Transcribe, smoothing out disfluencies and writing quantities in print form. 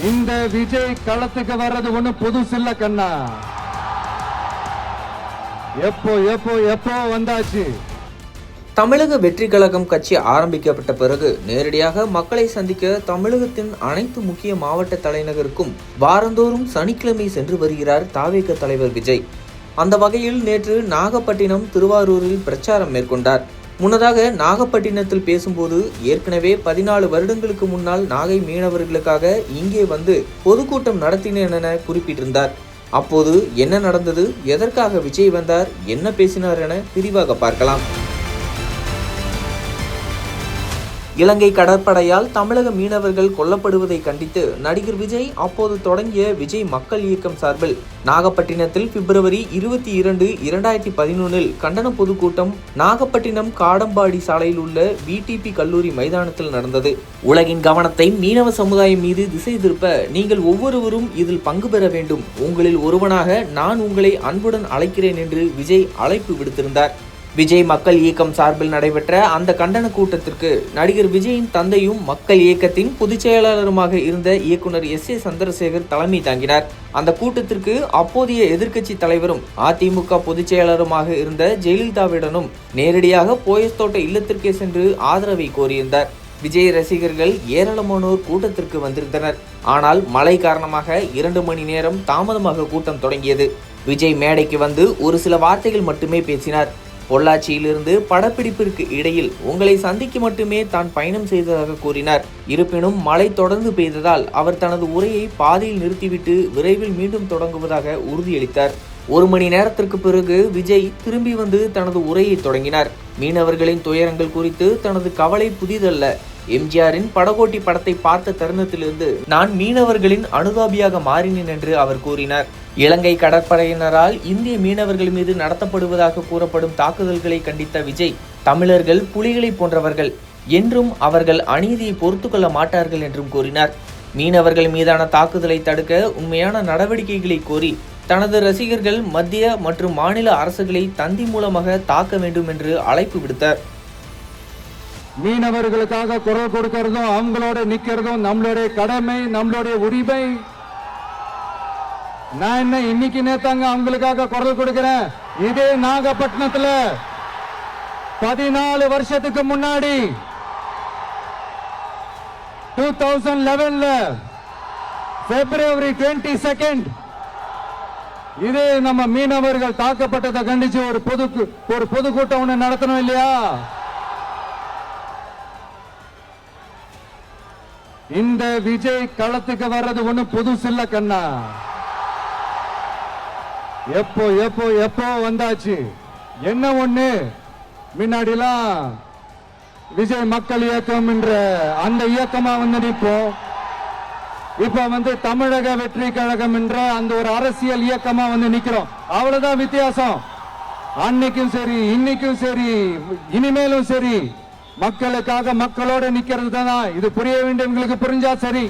இந்த விஜய் களத்துக்கு வர்றது ஒண்ணு புதுசு இல்ல கண்ணா. எப்போ எப்போ எப்போ வந்தாச்சு. தமிழக வெற்றி கழகம் கட்சி ஆரம்பிக்கப்பட்ட பிறகு நேரடியாக மக்களை சந்திக்க தமிழகத்தின் அனைத்து முக்கிய மாவட்ட தலைநகருக்கும் வாரந்தோறும் சனிக்கிழமை சென்று வருகிறார் தாவேக தலைவர் விஜய். அந்த வகையில் நேற்று நாகப்பட்டினம், திருவாரூரில் பிரச்சாரம் மேற்கொண்டார். முன்னதாக நாகப்பட்டினத்தில் பேசும்போது ஏற்கனவே 14 வருடங்களுக்கு முன்னால் நாகை மீனவர்களுக்காக இங்கே வந்து பொதுக்கூட்டம் நடத்தினேன் என குறிப்பிட்டிருந்தார். அப்போது என்ன நடந்தது, எதற்காக விஜய் வந்தார், என்ன பேசினார் என விரிவாக பார்க்கலாம். இலங்கை கடற்படையால் தமிழக மீனவர்கள் கொல்லப்படுவதை கண்டித்து நடிகர் விஜய் அப்போது தொடங்கிய விஜய் மக்கள் இயக்கம் சார்பில் நாகப்பட்டினத்தில் பிப்ரவரி 22, 2011 கண்டன பொதுக்கூட்டம் நாகப்பட்டினம் காடம்பாடி சாலையில் உள்ள VTP கல்லூரி மைதானத்தில் நடந்தது. உலகின் கவனத்தை மீனவ சமுதாயம் மீது திசை திருப்ப நீங்கள் ஒவ்வொருவரும் இதில் பங்கு பெற வேண்டும், உங்களில் ஒருவனாக நான் உங்களை அன்புடன் அழைக்கிறேன் என்று விஜய் அழைப்பு விடுத்திருந்தார். விஜய் மக்கள் இயக்கம் சார்பில் நடைபெற்ற அந்த கண்டன கூட்டத்திற்கு நடிகர் விஜயின் தந்தையும் மக்கள் இயக்கத்தின் பொதுச் செயலாளருமாக இருந்த இயக்குனர் SA சந்திரசேகர் தலைமை தாங்கினார். அந்த கூட்டத்திற்கு அப்போதைய எதிர்க்கட்சி தலைவரும் அதிமுக பொதுச் செயலாளருமாக இருந்த ஜெயலலிதாவிடனும் நேரடியாக போயஸ்தோட்ட இல்லத்திற்கே சென்று ஆதரவை கோரியிருந்தார். விஜய் ரசிகர்கள் ஏராளமானோர் கூட்டத்திற்கு வந்திருந்தனர். ஆனால் மழை காரணமாக 2 மணி நேரம் தாமதமாக கூட்டம் தொடங்கியது. விஜய் மேடைக்கு வந்து ஒரு சில வார்த்தைகள் மட்டுமே பேசினார். பொள்ளாச்சியிலிருந்து படப்பிடிப்பிற்கு இடையில் உங்களை சந்திக்க மட்டுமே தான் பயணம் செய்ததாக கூறினார். இருப்பினும் மழை தொடர்ந்து பெய்ததால் அவர் தனது உரையை பாதியில் நிறுத்திவிட்டு விரைவில் மீண்டும் தொடங்குவதாக உறுதியளித்தார். 1 மணி நேரத்திற்கு பிறகு விஜய் திரும்பி வந்து தனது உரையை தொடங்கினார். மீனவர்களின் துயரங்கள் குறித்து தனது கவலை புதிதல்ல. எம்ஜிஆரின் படகோட்டி படத்தை பார்த்த தருணத்திலிருந்து நான் மீனவர்களின் அனுதாபியாக மாறினேன் என்று அவர் கூறினார். இலங்கை கடற்படையினரால் இந்திய மீனவர்கள் மீது நடத்தப்படுவதாக கூறப்படும் தாக்குதல்களை கண்டித்த விஜய், தமிழர்கள் புலிகளை போன்றவர்கள் என்றும் அவர்கள் அநீதியை பொறுத்துக்கொள்ள மாட்டார்கள் என்றும் கூறினார். மீனவர்கள் மீதான தாக்குதலை தடுக்க உண்மையான நடவடிக்கைகளை கோரி தனது ரசிகர்கள் மத்திய மற்றும் மாநில அரசுகளை தந்தி மூலமாக தாக்க வேண்டும் என்று அழைப்பு விடுத்தார். மீனவர்களுக்காக குரல் கொடுக்கிறதும் அவங்களோட நிக்கிறதும் நம்மளுடைய கடமை, நம்மளுடைய உரிமை. நான் என்ன இன்னைக்கு நேத்தாங்க அவங்களுக்காக குரல் கொடுக்கிறேன். இதே நாகப்பட்டினத்துல 14 வருஷத்துக்கு முன்னாடி 2011 February 22 இதே நம்ம மீனவர்கள் தாக்கப்பட்டதை கண்டிச்சு ஒரு பொதுக்கூட்டம் ஒண்ணு நடத்தணும் இல்லையா? இந்த விஜய் களத்துக்கு வர்றது ஒண்ணு புதுசு இல்ல கண்ணா. எப்போ எப்போ எப்போ வந்தாச்சு. என்ன ஒண்ணு, முன்னாடிலாம் விஜய் மக்கள் இயக்கம் என்ற அந்த இயக்கமா வந்து நிற்போம். இப்ப தமிழக வெற்றி கழகம் என்ற அந்த ஒரு அரசியல் இயக்கமா வந்து நிக்கிறோம். அவ்வளவுதான் வித்தியாசம். அன்னைக்கும் சரி, இன்னைக்கும் சரி, இனிமேலும் சரி, மக்களுக்காக மக்களோட நிக்கிறது தான். இது புரிய வேண்டியவங்களுக்கு புரிஞ்சா சரி.